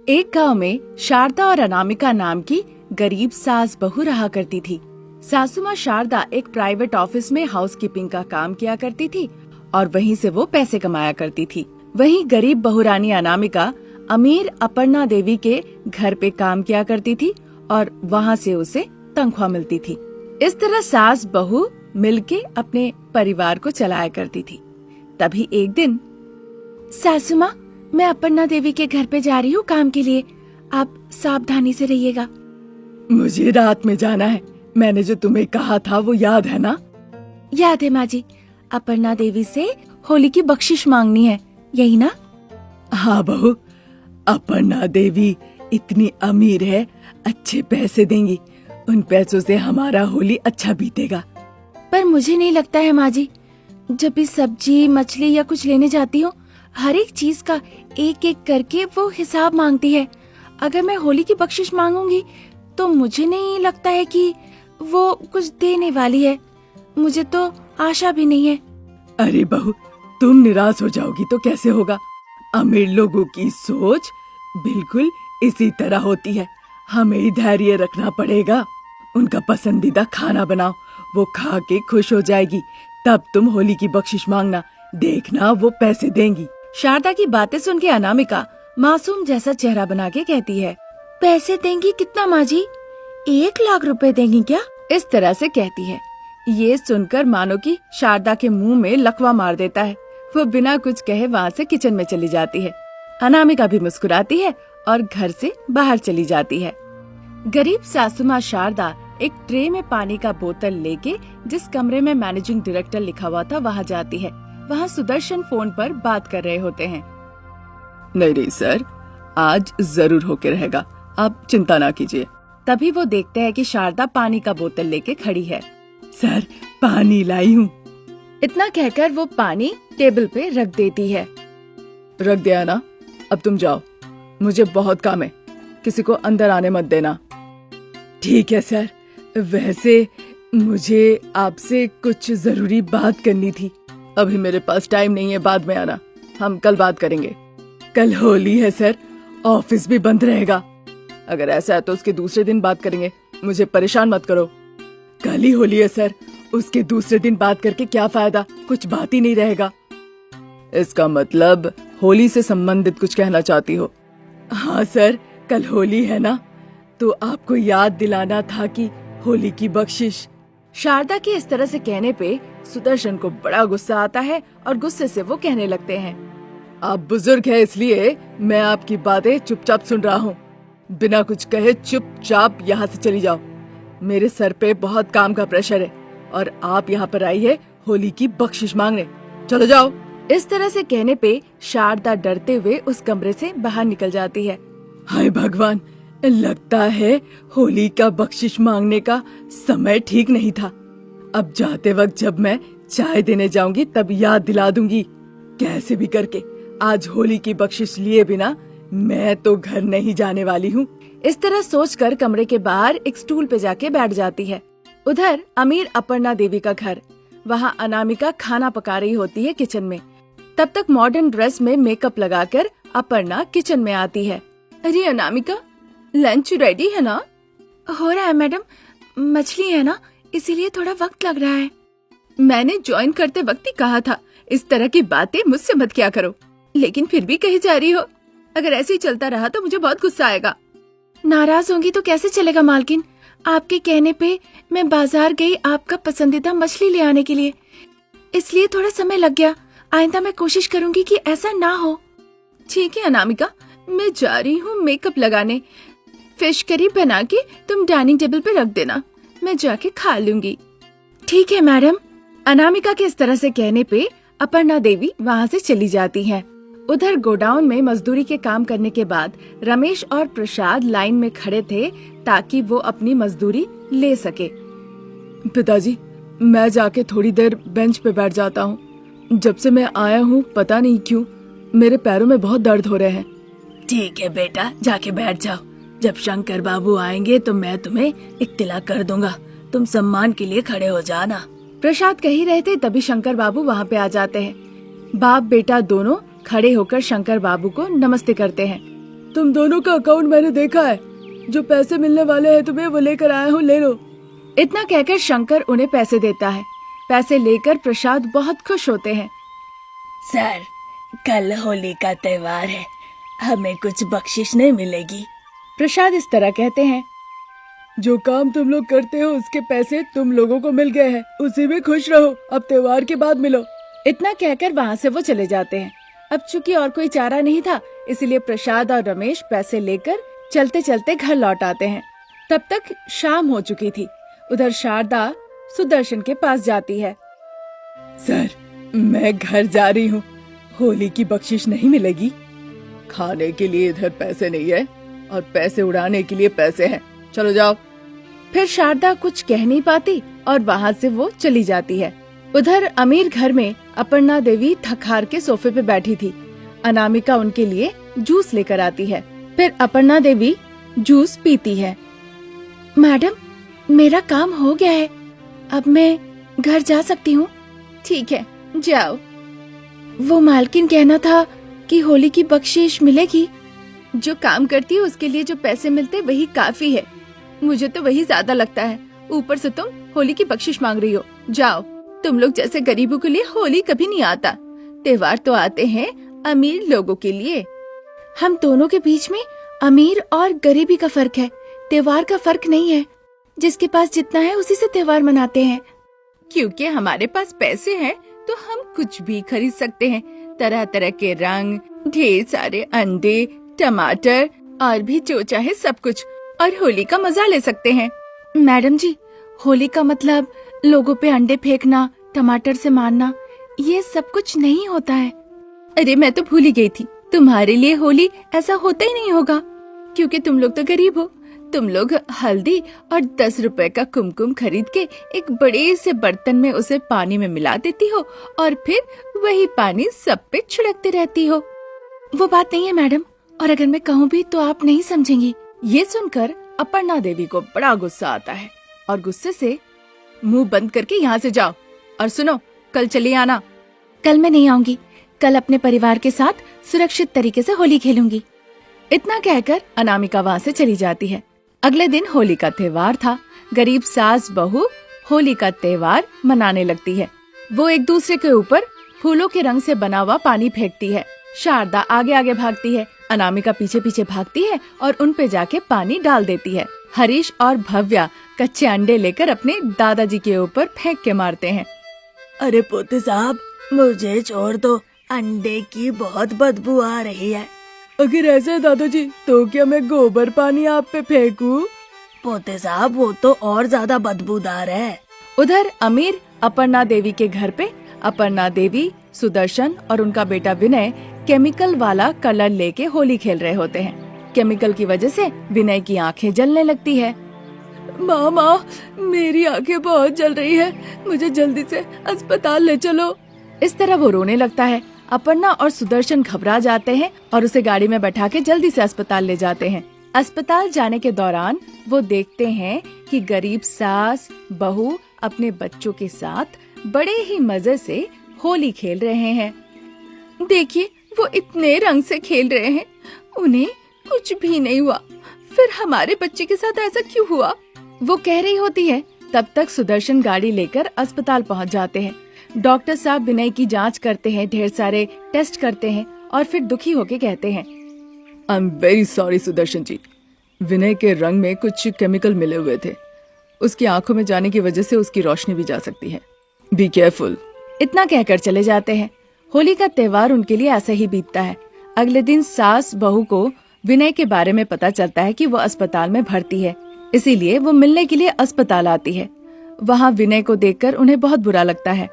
एक गांव में शारदा और अनामिका नाम की गरीब सास बहू रहा करती थी। सासू माँ शारदा एक प्राइवेट ऑफिस में हाउसकीपिंग का काम किया करती थी और वहीं से वो पैसे कमाया करती थी। वहीं गरीब बहुरानी अनामिका अमीर अपर्णा देवी के घर पे काम किया करती थी और वहाँ से उसे तनख्वाह मिलती थी। इस तरह सास बहू मिलके अपने परिवार को चलाया करती थी। तभी एक दिन, सासू माँ, मैं अपर्णा देवी के घर पे जा रही हूँ काम के लिए, आप सावधानी से रहिएगा। मुझे रात में जाना है, मैंने जो तुम्हें कहा था वो याद है ना? याद है माँ जी, अपर्णा देवी से होली की बख्शिश मांगनी है, यही ना? हाँ बहू, अपर्णा देवी इतनी अमीर है, अच्छे पैसे देंगी, उन पैसों से हमारा होली अच्छा बीतेगा। पर मुझे नहीं लगता है माँ जी, जब भी सब्जी मछली या कुछ लेने जाती हूँ, हर एक चीज का एक एक करके वो हिसाब मांगती है। अगर मैं होली की बख्शिश मांगूंगी तो मुझे नहीं लगता है कि वो कुछ देने वाली है। मुझे तो आशा भी नहीं है। अरे बहू, तुम निराश हो जाओगी तो कैसे होगा? अमीर लोगों की सोच बिल्कुल इसी तरह होती है। हमें ही धैर्य रखना पड़ेगा। उनका पसंदीदा खाना बनाओ, वो खा के खुश हो जाएगी, तब तुम होली की बख्शिश मांगना, देखना वो पैसे देंगी। शारदा की बातें सुन के अनामिका मासूम जैसा चेहरा बना के कहती है, पैसे देंगी कितना माँ जी? 1 लाख रुपए देंगी क्या? इस तरह से कहती है। ये सुनकर मानो कि शारदा के मुंह में लकवा मार देता है। वो बिना कुछ कहे वहाँ से किचन में चली जाती है। अनामिका भी मुस्कुराती है और घर से बाहर चली जाती है। गरीब सासू माँ शारदा एक ट्रे में पानी का बोतल लेके जिस कमरे में मैनेजिंग डायरेक्टर लिखा हुआ था वहाँ जाती है। वहाँ सुदर्शन फोन पर बात कर रहे होते हैं। नहीं सर, आज जरूर होके रहेगा, आप चिंता ना कीजिए। तभी वो देखते हैं कि शारदा पानी का बोतल लेके खड़ी है। सर, पानी लाई हूँ। इतना कहकर वो पानी टेबल पे रख देती है। रख दिया ना, अब तुम जाओ, मुझे बहुत काम है, किसी को अंदर आने मत देना। ठीक है सर, वैसे मुझे आपसे कुछ जरूरी बात करनी थी। अभी मेरे पास टाइम नहीं है, बाद में आना, हम कल बात करेंगे। कल होली है सर, ऑफिस भी बंद रहेगा। अगर ऐसा है तो उसके दूसरे दिन बात करेंगे, मुझे परेशान मत करो। कल ही होली है सर, उसके दूसरे दिन बात करके क्या फायदा, कुछ बात ही नहीं रहेगा। इसका मतलब होली से संबंधित कुछ कहना चाहती हो? हाँ सर, कल होली है ना, तो आपको याद दिलाना था कि होली की बख्शिश। शारदा के इस तरह से कहने पे सुदर्शन को बड़ा गुस्सा आता है और गुस्से से वो कहने लगते हैं, आप बुजुर्ग हैं इसलिए मैं आपकी बातें चुपचाप सुन रहा हूँ। बिना कुछ कहे चुपचाप यहाँ से चली जाओ। मेरे सर पे बहुत काम का प्रेशर है और आप यहाँ पर आई है होली की बख्शिश मांगने। चलो जाओ। इस तरह से कहने पे शारदा डरते हुए उस कमरे से बाहर निकल जाती है। हाय भगवान, लगता है होली का बख्शिश मांगने का समय ठीक नहीं था। अब जाते वक्त जब मैं चाय देने जाऊंगी तब याद दिला दूंगी। कैसे भी करके आज होली की बख्शिश लिए बिना मैं तो घर नहीं जाने वाली हूँ। इस तरह सोचकर कमरे के बाहर एक स्टूल पे जाके बैठ जाती है। उधर अमीर अपर्णा देवी का घर, वहाँ अनामिका खाना पका रही होती है किचन में। तब तक मॉडर्न ड्रेस में मेकअप लगाकर अपर्णा किचन में आती है। अरे अनामिका, लंच रेडी है ना? हो रहा है मैडम, मछली है ना, इसीलिए थोड़ा वक्त लग रहा है। मैंने ज्वाइन करते वक्त ही कहा था इस तरह की बातें मुझसे मत किया करो, लेकिन फिर भी कही जा रही हो। अगर ऐसे ही चलता रहा तो मुझे बहुत गुस्सा आएगा। नाराज होंगी तो कैसे चलेगा मालकिन, आपके कहने पे मैं बाजार गई आपका पसंदीदा मछली ले आने के लिए, इसलिए थोड़ा समय लग गया। आइंदा मैं कोशिश करूंगी कि ऐसा ना हो। ठीक है अनामिका, मैं जा रही हूँ मेकअप लगाने। फिश करी बना के तुम डाइनिंग टेबल पे रख देना, मैं जाके खा लूंगी। ठीक है मैडम। अनामिका के इस तरह से कहने पे अपर्णा देवी वहाँ से चली जाती है। उधर गोडाउन में मजदूरी के काम करने के बाद रमेश और प्रसाद लाइन में खड़े थे ताकि वो अपनी मजदूरी ले सके। पिताजी, मैं जाके थोड़ी देर बेंच पे बैठ जाता हूँ। जब से मैं आया हूँ पता नहीं क्यों मेरे पैरों में बहुत दर्द हो रहे हैं। ठीक है बेटा, जाके बैठ जाओ। जब शंकर बाबू आएंगे तो मैं तुम्हें एक तिलक कर दूंगा, तुम सम्मान के लिए खड़े हो जाना। प्रसाद कह ही रहे थे तभी शंकर बाबू वहाँ पे आ जाते हैं। बाप बेटा दोनों खड़े होकर शंकर बाबू को नमस्ते करते हैं। तुम दोनों का अकाउंट मैंने देखा है, जो पैसे मिलने वाले हैं तुम्हें वो लेकर आया हूँ, ले लो। इतना कहकर शंकर उन्हें पैसे देता है। पैसे लेकर प्रसाद बहुत खुश होते हैं। सर, कल होली का त्योहार है, हमें कुछ बख्शिश नहीं मिलेगी? प्रसाद इस तरह कहते हैं। जो काम तुम लोग करते हो उसके पैसे तुम लोगों को मिल गए हैं, उसी में खुश रहो, अब त्योहार के बाद मिलो। इतना कहकर वहाँ से वो चले जाते हैं। अब चूंकि और कोई चारा नहीं था, इसलिए प्रसाद और रमेश पैसे लेकर चलते चलते घर लौट आते हैं। तब तक शाम हो चुकी थी। उधर शारदा सुदर्शन के पास जाती है। सर, मैं घर जा रही हूँ, होली की बख्शिश नहीं मिलेगी। खाने के लिए इधर पैसे नहीं है और पैसे उड़ाने के लिए पैसे हैं, चलो जाओ। फिर शारदा कुछ कह नहीं पाती और वहाँ से वो चली जाती है। उधर अमीर घर में अपर्णा देवी थक हार के सोफे पे बैठी थी। अनामिका उनके लिए जूस लेकर आती है। फिर अपर्णा देवी जूस पीती है। मैडम, मेरा काम हो गया है, अब मैं घर जा सकती हूँ? ठीक है, जाओ। वो मालकिन कहना था कि होली की बख्शीश मिलेगी। जो काम करती है उसके लिए जो पैसे मिलते वही काफी है। मुझे तो वही ज्यादा लगता है, ऊपर से तुम होली की बख्शिश मांग रही हो। जाओ, तुम लोग जैसे गरीबों के लिए होली कभी नहीं आता। त्योहार तो आते हैं अमीर लोगों के लिए। हम दोनों के बीच में अमीर और गरीबी का फर्क है, त्योहार का फर्क नहीं है। जिसके पास जितना है उसी से त्योहार मनाते हैं। क्योंकि हमारे पास पैसे हैं तो हम कुछ भी खरीद सकते हैं। तरह तरह के रंग, ढेर सारे अंडे, टमाटर और भी जो चाहे सब कुछ, और होली का मजा ले सकते हैं। मैडम जी, होली का मतलब लोगों पे अंडे फेंकना, टमाटर से मारना, ये सब कुछ नहीं होता है। अरे मैं तो भूल ही गई थी, तुम्हारे लिए होली ऐसा होता ही नहीं होगा, क्योंकि तुम लोग तो गरीब हो। तुम लोग हल्दी और 10 रुपए का कुमकुम खरीद के एक बड़े से बर्तन में उसे पानी में मिला देती हो और फिर वही पानी सब पे छिड़कते रहती हो। वो बात नहीं है मैडम, और अगर मैं कहूँ भी तो आप नहीं समझेंगी। ये सुनकर अपर्णा देवी को बड़ा गुस्सा आता है और गुस्से से मुंह बंद करके यहाँ से जाओ, और सुनो, कल चली आना। कल मैं नहीं आऊंगी, कल अपने परिवार के साथ सुरक्षित तरीके से होली खेलूंगी। इतना कहकर अनामिका वहाँ से चली जाती है। अगले दिन होली का त्योहार था। गरीब सास बहू होली का त्योहार मनाने लगती है। वो एक दूसरे के ऊपर फूलों के रंग से बना हुआ पानी फेंकती है। शारदा आगे आगे भागती है, अनामिका पीछे पीछे भागती है और उन पे जाके पानी डाल देती है। हरीश और भव्या कच्चे अंडे लेकर अपने दादाजी के ऊपर फेंक के मारते हैं। अरे पोते साहब, मुझे छोड़ दो, अंडे की बहुत बदबू आ रही है। अगर ऐसा है दादाजी, तो क्या मैं गोबर पानी आप पे फेंकूं? पोते साहब, वो तो और ज्यादा बदबूदार है। उधर अमीर अपर्णा देवी के घर पे अपर्णा देवी, सुदर्शन और उनका बेटा विनय केमिकल वाला कलर लेके होली खेल रहे होते हैं। केमिकल की वजह से विनय की आंखें जलने लगती है। मामा, मेरी आंखें बहुत जल रही है, मुझे जल्दी से अस्पताल ले चलो। इस तरह वो रोने लगता है। अपर्णा और सुदर्शन घबरा जाते हैं और उसे गाड़ी में बैठा के जल्दी से अस्पताल ले जाते हैं। अस्पताल जाने के दौरान वो देखते हैं कि गरीब सास बहू अपने बच्चों के साथ बड़े ही मजे से होली खेल रहे हैं। देखिए, वो इतने रंग से खेल रहे हैं, उन्हें कुछ भी नहीं हुआ। फिर हमारे बच्चे के साथ ऐसा क्यों हुआ? वो कह रही होती है। तब तक सुदर्शन गाड़ी लेकर अस्पताल पहुंच जाते हैं। डॉक्टर साहब विनय की जांच करते हैं, ढेर सारे टेस्ट करते हैं और फिर दुखी होके कहते हैं, I am very sorry Sudarshan ji, विनय के रंग में कुछ केमिकल मिले हुए थे। उसकी आंखों में जाने की वजह से उसकी रोशनी भी जा सकती है। Be careful. इतना कहकर चले जाते हैं। होली का त्योहार उनके लिए ऐसा ही बीतता है। अगले दिन सास बहू को विनय के बारे में पता चलता है कि वो अस्पताल में भर्ती है, इसीलिए वो मिलने के लिए अस्पताल आती है। वहाँ विनय को देखकर उन्हें बहुत बुरा लगता है।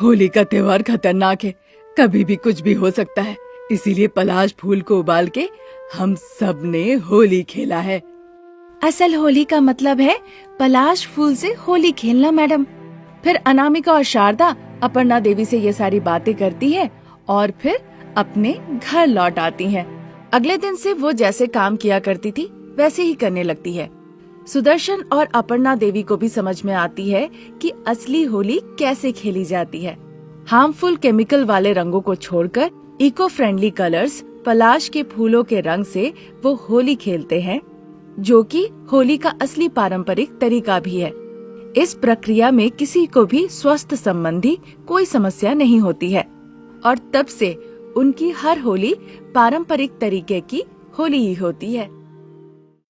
होली का त्योहार खतरनाक है, कभी भी कुछ भी हो सकता है, इसीलिए पलाश फूल को उबाल के हम सब ने होली खेला है। असल होली का मतलब है पलाश फूल से होली खेलना मैडम। फिर अनामिका और शारदा अपर्णा देवी से ये सारी बातें करती है और फिर अपने घर लौट आती हैं। अगले दिन से वो जैसे काम किया करती थी वैसे ही करने लगती है। सुदर्शन और अपर्णा देवी को भी समझ में आती है कि असली होली कैसे खेली जाती है। हार्मफुल केमिकल वाले रंगों को छोड़कर इको फ्रेंडली कलर्स पलाश के फूलों के रंग से वो होली खेलते हैं, जो कि होली का असली पारंपरिक तरीका भी है। इस प्रक्रिया में किसी को भी स्वास्थ्य संबंधी कोई समस्या नहीं होती है और तब से उनकी हर होली पारंपरिक तरीके की होली ही होती है।